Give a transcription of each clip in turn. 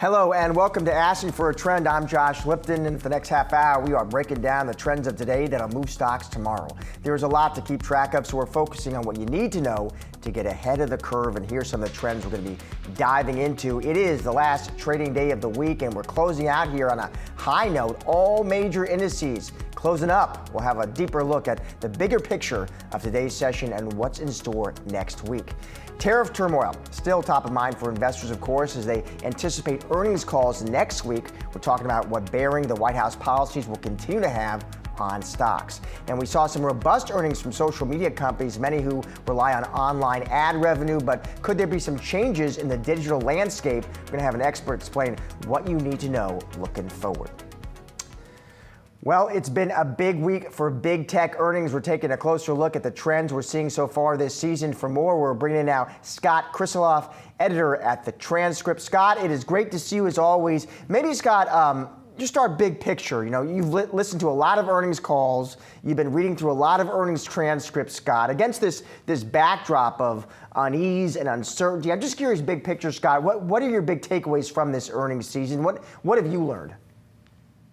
Hello and welcome to Asking for a Trend. I'm Josh Lipton, and for the next half hour, we are breaking down the trends of today that'll move stocks tomorrow. There's a lot to keep track of, so we're focusing on what you need to know to get ahead of the curve, and here's some of the trends we're going to be diving into. It is the last trading day of the week, and we're closing out here on a high note. All major indices closing up. We'll have a deeper look at the bigger picture of today's session and what's in store next week. Tariff turmoil, still top of mind for investors, of course, as they anticipate earnings calls next week. We're talking about what bearing the White House policies will continue to have on stocks. And we saw some robust earnings from social media companies, many who rely on online ad revenue, but could there be some changes in the digital landscape? We're going to have an expert explain what you need to know looking forward. Well, it's been a big week for big tech earnings. We're taking a closer look at the trends we're seeing so far this season. For more, we're bringing in now Scott Krisiloff, editor at The Transcript. Scott, it is great to see you as always. Maybe, Scott, just our big picture. You know, you've listened to a lot of earnings calls. You've been reading through a lot of earnings transcripts, Scott. Against this backdrop of unease and uncertainty, I'm just curious, big picture, Scott, what are your big takeaways from this earnings season? What have you learned?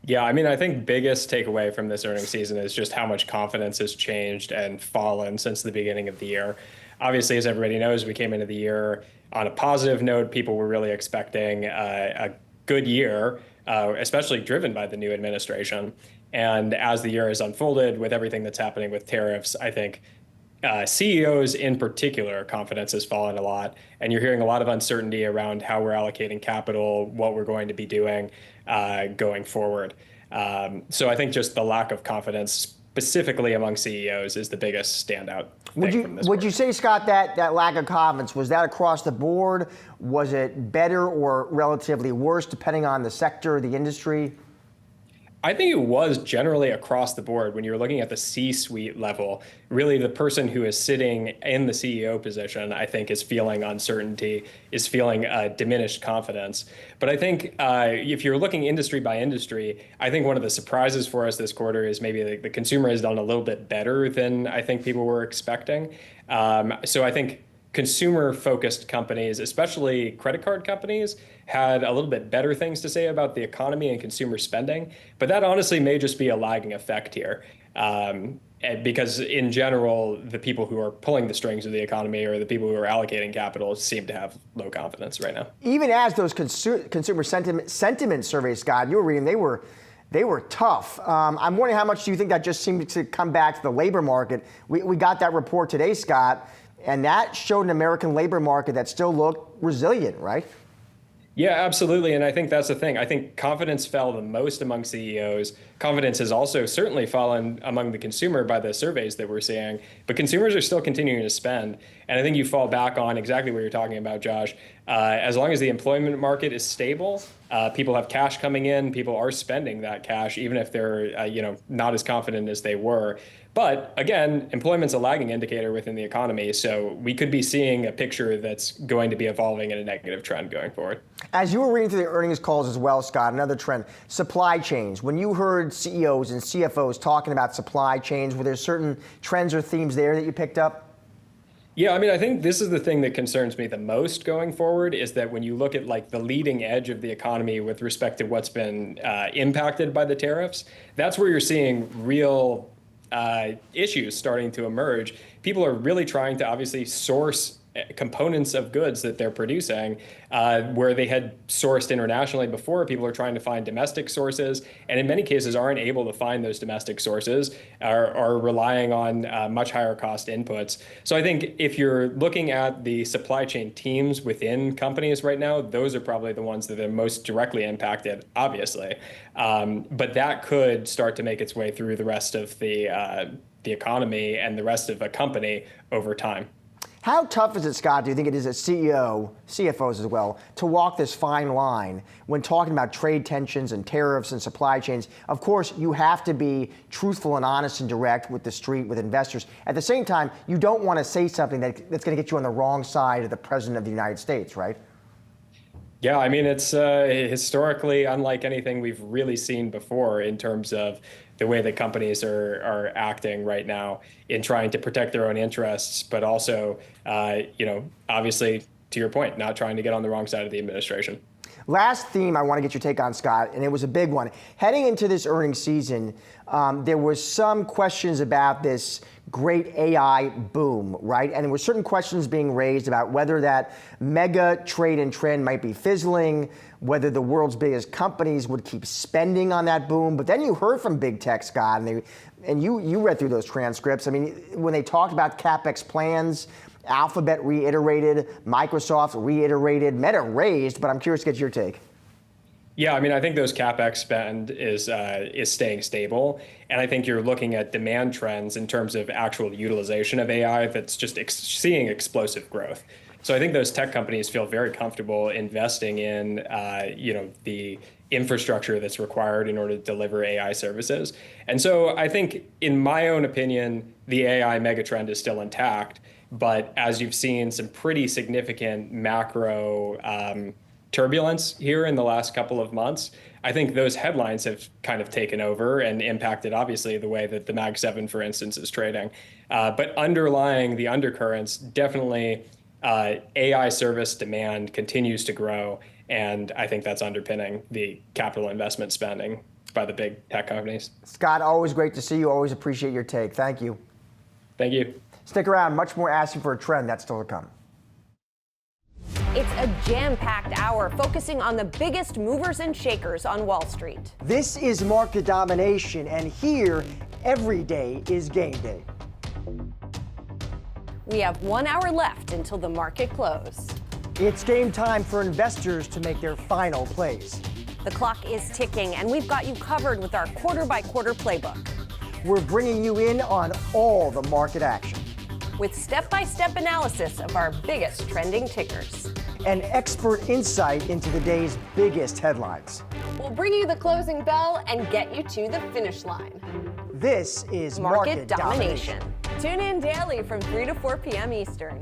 Yeah, I mean, I think biggest takeaway from this earnings season is just how much confidence has changed and fallen since the beginning of the year. Obviously, as everybody knows, we came into the year on a positive note. People were really expecting a good year, especially driven by the new administration. And as the year has unfolded with everything that's happening with tariffs, I think CEOs in particular, confidence has fallen a lot. And you're hearing a lot of uncertainty around how we're allocating capital, what we're going to be doing going forward. So I think just the lack of confidence, specifically among CEOs, is the biggest standout. Would you say, Scott, that lack of confidence, was that across the board? Was it better or relatively worse, depending on the sector, the industry? I think it was generally across the board. When you're looking at the C-suite level, really the person who is sitting in the CEO position, I think, is feeling uncertainty, is feeling diminished confidence. But I think if you're looking industry by industry, I think one of the surprises for us this quarter is maybe the consumer has done a little bit better than I think people were expecting. So I think consumer-focused companies, especially credit card companies, had a little bit better things to say about the economy and consumer spending. But that honestly may just be a lagging effect here. Because in general, the people who are pulling the strings of the economy or the people who are allocating capital seem to have low confidence right now. Even as those consumer sentiment surveys, Scott, you were reading, they were tough. I'm wondering how much do you think that just seemed to come back to the labor market? We got that report today, Scott, and that showed an American labor market that still looked resilient, right? Yeah, absolutely. And I think that's the thing. I think confidence fell the most among CEOs. Confidence has also certainly fallen among the consumer by the surveys that we're seeing, but consumers are still continuing to spend. And I think you fall back on exactly what you're talking about, Josh. As long as the employment market is stable, people have cash coming in, people are spending that cash, even if they're not as confident as they were. But again, employment's a lagging indicator within the economy, so we could be seeing a picture that's going to be evolving in a negative trend going forward. As you were reading through the earnings calls as well, Scott, another trend, supply chains. When you heard CEOs and CFOs talking about supply chains, were there certain trends or themes there that you picked up? Yeah, I mean, I think this is the thing that concerns me the most going forward, is that when you look at like the leading edge of the economy with respect to what's been impacted by the tariffs, that's where you're seeing real issues starting to emerge. People are really trying to obviously source components of goods that they're producing where they had sourced internationally before. People are trying to find domestic sources, and in many cases aren't able to find those domestic sources, are relying on much higher cost inputs. So I think if you're looking at the supply chain teams within companies right now, those are probably the ones that are most directly impacted, obviously. But that could start to make its way through the rest of the economy and the rest of a company over time. How tough is it, Scott, do you think it is as CEO, CFOs as well, to walk this fine line when talking about trade tensions and tariffs and supply chains? Of course, you have to be truthful and honest and direct with the street, with investors. At the same time, you don't want to say something that's going to get you on the wrong side of the President of the United States, right? Yeah, I mean, it's historically unlike anything we've really seen before in terms of the way that companies are acting right now in trying to protect their own interests, but also, obviously, to your point, not trying to get on the wrong side of the administration. Last theme I want to get your take on, Scott, and it was a big one. Heading into this earnings season, there was some questions about this great AI boom, right? And there were certain questions being raised about whether that mega trade and trend might be fizzling, whether the world's biggest companies would keep spending on that boom. But then you heard from big tech, Scott, and you read through those transcripts. I mean, when they talked about CapEx plans, Alphabet reiterated, Microsoft reiterated, Meta raised, but I'm curious to get your take. Yeah, I mean, I think those CapEx spend is staying stable. And I think you're looking at demand trends in terms of actual utilization of AI that's just seeing explosive growth. So I think those tech companies feel very comfortable investing in, the infrastructure that's required in order to deliver AI services. And so I think, in my own opinion, the AI megatrend is still intact. But as you've seen some pretty significant macro turbulence here in the last couple of months, I think those headlines have kind of taken over and impacted, obviously, the way that the Mag 7, for instance, is trading. But underlying the undercurrents, definitely AI service demand continues to grow. And I think that's underpinning the capital investment spending by the big tech companies. Scott, always great to see you. Always appreciate your take. Thank you. Thank you. Stick around. Much more Asking for a Trend. That's still to come. It's a jam-packed hour focusing on the biggest movers and shakers on Wall Street. This is market domination, and here, every day is game day. We have 1 hour left until the market close. It's game time for investors to make their final plays. The clock is ticking, and we've got you covered with our quarter-by-quarter playbook. We're bringing you in on all the market action, with step-by-step analysis of our biggest trending tickers. and expert insight into the day's biggest headlines. We'll bring you the closing bell and get you to the finish line. This is Market Domination. Tune in daily from 3 to 4 p.m. Eastern.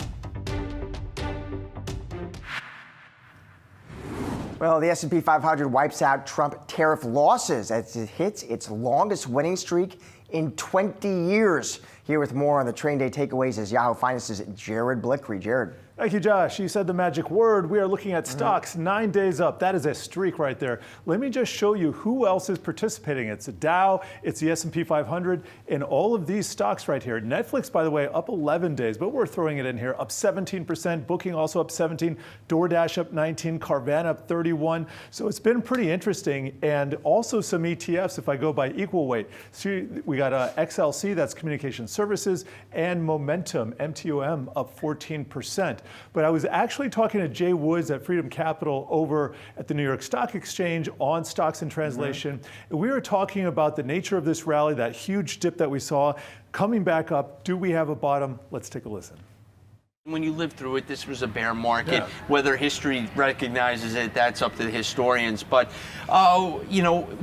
Well, the S&P 500 wipes out Trump tariff losses as it hits its longest winning streak in 20 years. Here with more on the train day takeaways is Yahoo Finance's Jared Blickry. Jared. Thank you, Josh. You said the magic word. We are looking at stocks 9 days up. That is a streak right there. Let me just show you who else is participating. It's the Dow, it's the S&P 500, and all of these stocks right here. Netflix, by the way, up 11 days, but we're throwing it in here, up 17%. Booking also up 17. DoorDash up 19. Carvana up 31. So it's been pretty interesting. And also some ETFs, if I go by equal weight. So we got XLC, that's Communication Services, and Momentum, MTOM, up 14%. But I was actually talking to Jay Woods at Freedom Capital over at the New York Stock Exchange on Stocks in Translation. And we were talking about the nature of this rally, that huge dip that we saw coming back up. Do we have a bottom? Let's take a listen. When you live through it, this was a bear market. Yeah. Whether history recognizes it, that's up to the historians. But,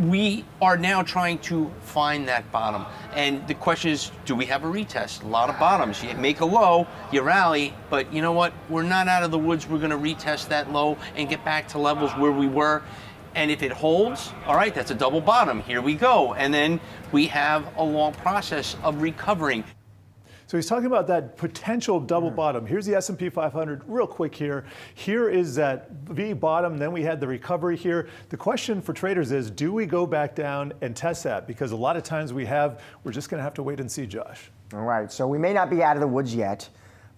we are now trying to find that bottom. And the question is, do we have a retest? A lot of bottoms. You make a low, you rally, but you know what? We're not out of the woods. We're going to retest that low and get back to levels where we were. And if it holds, all right, that's a double bottom. Here we go. And then we have a long process of recovering. So he's talking about that potential double bottom. Here's the S&P 500 real quick here. Here is that V bottom. Then we had the recovery here. The question for traders is, do we go back down and test that? Because a lot of times we're just going to have to wait and see, Josh. All right. So we may not be out of the woods yet,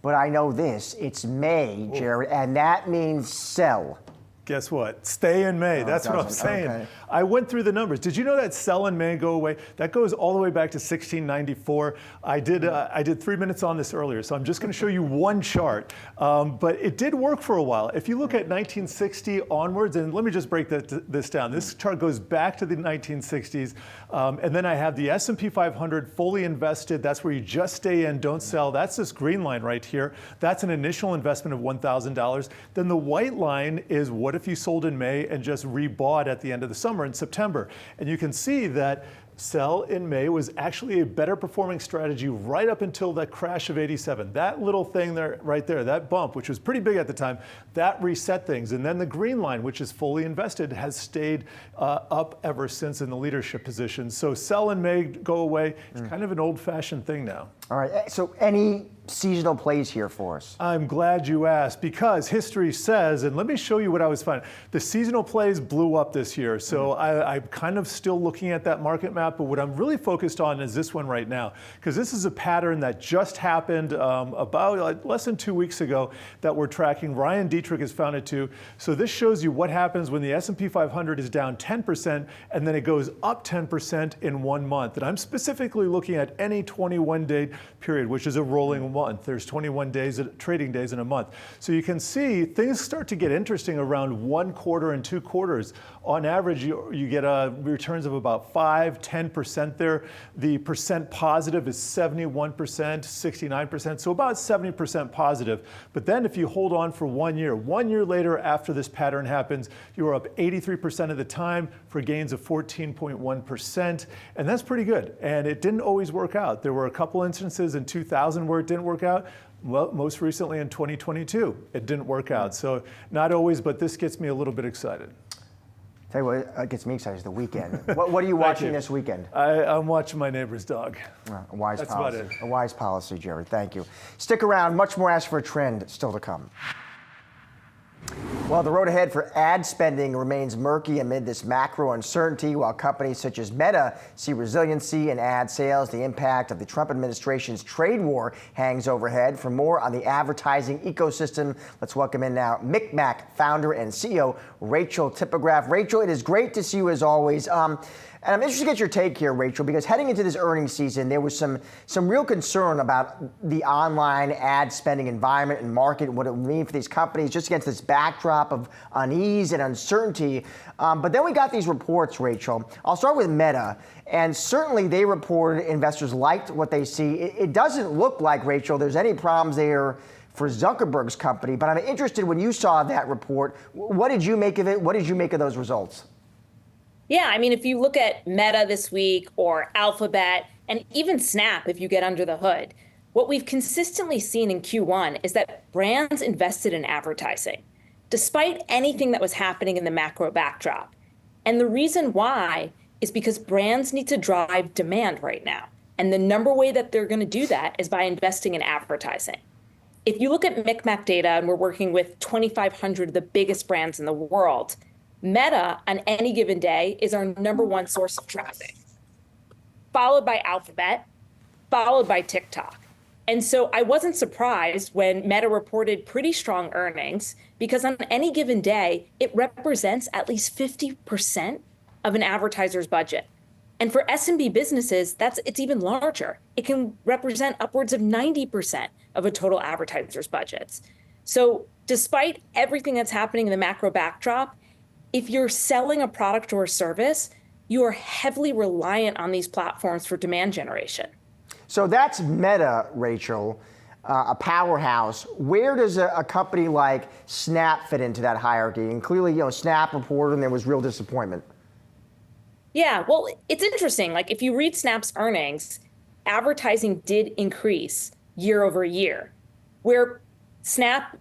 but I know this. It's May, Jared, and that means sell. Guess what? Stay in May. That's what I'm saying. Okay. I went through the numbers. Did you know that sell in May go away? That goes all the way back to 1694. I did 3 minutes on this earlier, so I'm just going to show you one chart. But it did work for a while. If you look at 1960 onwards, and let me just break this down. This chart goes back to the 1960s. And then I have the S&P 500 fully invested. That's where you just stay in, don't sell. That's this green line right here. That's an initial investment of $1,000. Then the white line is what if you sold in May and just rebought at the end of the summer in September? And you can see that sell in May was actually a better performing strategy right up until that crash of 87. That little thing there, right there, that bump, which was pretty big at the time, that reset things. And then the green line, which is fully invested, has stayed up ever since in the leadership position. So sell in May, go away. It's kind of an old-fashioned thing now. All right. So any seasonal plays here for us? I'm glad you asked, because history says, and let me show you what I was finding. The seasonal plays blew up this year, so I'm kind of still looking at that market map, but what I'm really focused on is this one right now, because this is a pattern that just happened about less than 2 weeks ago that we're tracking. Ryan Dietrich has found it too. So this shows you what happens when the S&P 500 is down 10% and then it goes up 10% in 1 month. And I'm specifically looking at any 21-day period, which is a rolling month. There's 21 days, trading days in a month. So you can see things start to get interesting around 1 quarter and 2 quarters. On average, you get returns of about 5-10% there. The percent positive is 71%, 69%, so about 70% positive. But then if you hold on for 1 year, 1 year later after this pattern happens, you are up 83% of the time for gains of 14.1%. And that's pretty good. And it didn't always work out. There were a couple instances in 2000 where it didn't work out. Well, most recently in 2022, it didn't work out. So not always, but this gets me a little bit excited. Tell you what gets me excited is the weekend. What are you watching this weekend? I'm watching my neighbor's dog. A wise That's policy. about it. A wise policy, Jerry. Thank you. Stick around. Much more Ask for a Trend still to come. Well, the road ahead for ad spending remains murky amid this macro uncertainty, while companies such as Meta see resiliency in ad sales. The impact of the Trump administration's trade war hangs overhead. For more on the advertising ecosystem, let's welcome in now Micmac founder and CEO Rachel Tipograph. Rachel, it is great to see you as always. And I'm interested to get your take here, Rachel, because heading into this earnings season, there was some real concern about the online ad spending environment and market and what it would mean for these companies just against this backdrop of unease and uncertainty. But then we got these reports, Rachel. I'll start with Meta. And certainly they reported investors liked what they see. It doesn't look like, Rachel, there's any problems there for Zuckerberg's company. But I'm interested, when you saw that report, what did you make of it? What did you make of those results? Yeah, I mean, if you look at Meta this week or Alphabet and even Snap, if you get under the hood, what we've consistently seen in Q1 is that brands invested in advertising, despite anything that was happening in the macro backdrop. And the reason why is because brands need to drive demand right now. And the number way that they're going to do that is by investing in advertising. If you look at Micmac data, and we're working with 2,500 of the biggest brands in the world, Meta on any given day is our #1 source of traffic, followed by Alphabet, followed by TikTok. And so I wasn't surprised when Meta reported pretty strong earnings, because on any given day, it represents at least 50% of an advertiser's budget. And for SMB businesses, it's even larger. It can represent upwards of 90% of a total advertiser's budgets. So despite everything that's happening in the macro backdrop, if you're selling a product or a service, you are heavily reliant on these platforms for demand generation. So that's Meta, Rachel, a powerhouse. Where does a company like Snap fit into that hierarchy? And clearly, Snap reported and there was real disappointment. Yeah, well, it's interesting. Like, if you read Snap's earnings, advertising did increase year over year. Where Snap,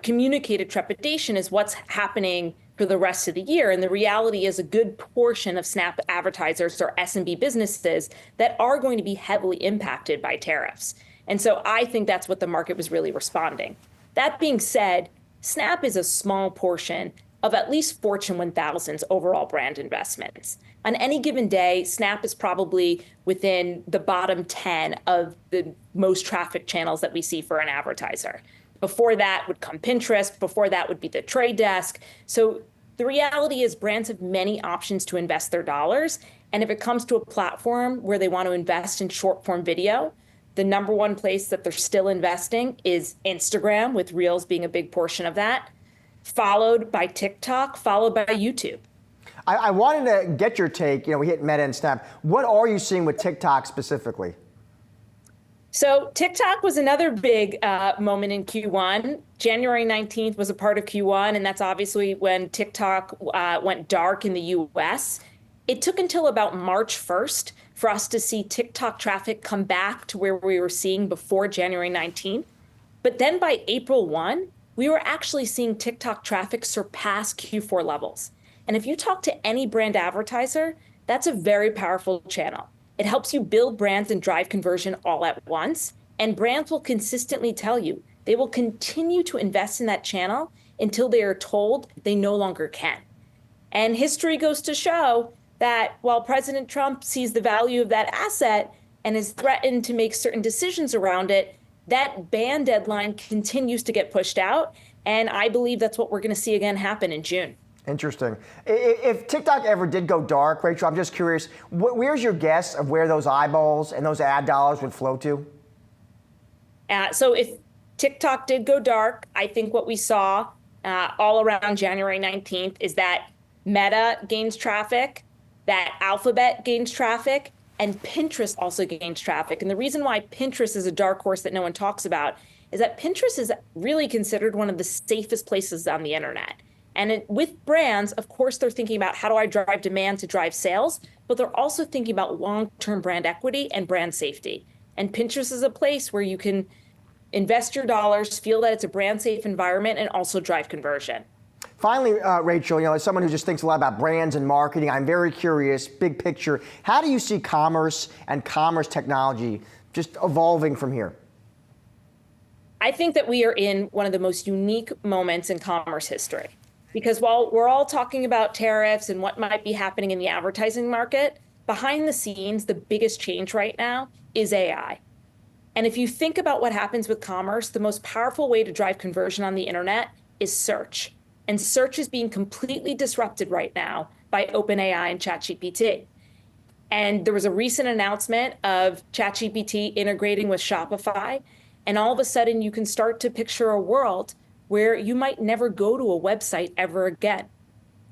communicated trepidation is what's happening for the rest of the year. And the reality is a good portion of Snap advertisers are SMB businesses that are going to be heavily impacted by tariffs. And so I think that's what the market was really responding. That being said, Snap is a small portion of at least Fortune 1000's overall brand investments. On any given day, Snap is probably within the bottom 10 of the most traffic channels that we see for an advertiser. Before that would come Pinterest. Before that would be the Trade Desk. So the reality is brands have many options to invest their dollars. And if it comes to a platform where they want to invest in short form video, the #1 place that they're still investing is Instagram, with Reels being a big portion of that, followed by TikTok, followed by YouTube. I wanted to get your take. We hit Meta and Snap. What are you seeing with TikTok specifically? So TikTok was another big moment in Q1. January 19th was a part of Q1, and that's obviously when TikTok went dark in the US. It took until about March 1st for us to see TikTok traffic come back to where we were seeing before January 19th. But then by April 1, we were actually seeing TikTok traffic surpass Q4 levels. And if you talk to any brand advertiser, that's a very powerful channel. It helps you build brands and drive conversion all at once. And brands will consistently tell you they will continue to invest in that channel until they are told they no longer can. And history goes to show that while President Trump sees the value of that asset and has threatened to make certain decisions around it, that ban deadline continues to get pushed out. And I believe that's what we're going to see again happen in June. Interesting. If TikTok ever did go dark, Rachel, I'm just curious, where's your guess of where those eyeballs and those ad dollars would flow to? So if TikTok did go dark, I think what we saw all around January 19th is that Meta gains traffic, that Alphabet gains traffic, and Pinterest also gains traffic. And the reason why Pinterest is a dark horse that no one talks about is that Pinterest is really considered one of the safest places on the internet. And with brands, of course, they're thinking about how do I drive demand to drive sales, but they're also thinking about long-term brand equity and brand safety. And Pinterest is a place where you can invest your dollars, feel that it's a brand safe environment, and also drive conversion. Finally, Rachel, as someone who just thinks a lot about brands and marketing, I'm very curious, big picture, how do you see commerce and commerce technology just evolving from here? I think that we are in one of the most unique moments in commerce history. Because while we're all talking about tariffs and what might be happening in the advertising market, behind the scenes, the biggest change right now is AI. And if you think about what happens with commerce, the most powerful way to drive conversion on the internet is search. And search is being completely disrupted right now by OpenAI and ChatGPT. And there was a recent announcement of ChatGPT integrating with Shopify. And all of a sudden, you can start to picture a world where you might never go to a website ever again.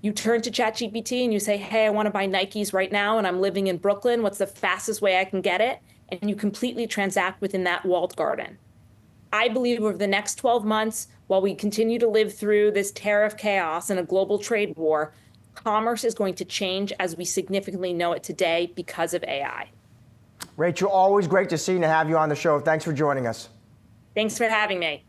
You turn to ChatGPT and you say, hey, I want to buy Nikes right now and I'm living in Brooklyn. What's the fastest way I can get it? And you completely transact within that walled garden. I believe over the next 12 months, while we continue to live through this tariff chaos and a global trade war, commerce is going to change as we significantly know it today because of AI. Rachel, always great to see you and have you on the show. Thanks for joining us. Thanks for having me.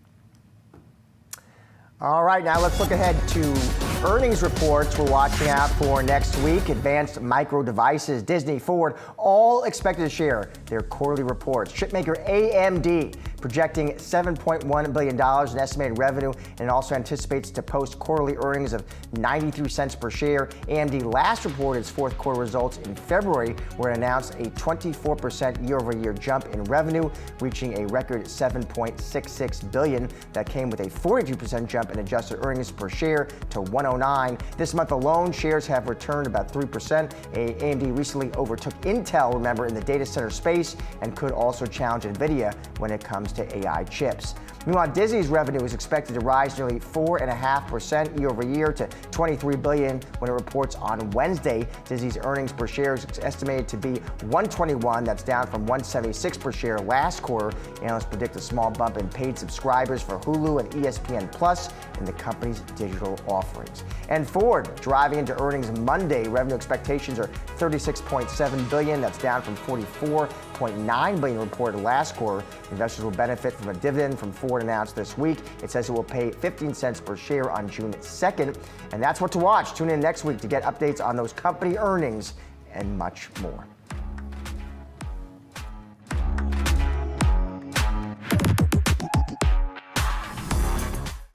All right, now let's look ahead to earnings reports we're watching out for next week. Advanced Micro Devices, Disney, Ford, all expected to share their quarterly reports. Chipmaker AMD projecting $7.1 billion in estimated revenue, and it also anticipates to post quarterly earnings of 93 cents per share. AMD last reported its fourth quarter results in February, where it announced a 24% year-over-year jump in revenue, reaching a record $7.66 billion. That came with a 42% jump in adjusted earnings per share to 109. This month alone, shares have returned about 3%. AMD recently overtook Intel, remember, in the data center space, and could also challenge NVIDIA when it comes to AI chips. Meanwhile, Disney's revenue is expected to rise nearly 4.5% year over year to $23 billion when it reports on Wednesday. Disney's earnings per share is estimated to be $121. That's down from $176 per share last quarter. Analysts predict a small bump in paid subscribers for Hulu and ESPN Plus in the company's digital offerings. And Ford driving into earnings Monday. Revenue expectations are $36.7 billion. That's down from $44.9 billion reported last quarter. Investors will benefit from a dividend from Ford announced this week. It says it will pay 15 cents per share on June 2nd. And that's what to watch. Tune in next week to get updates on those company earnings and much more.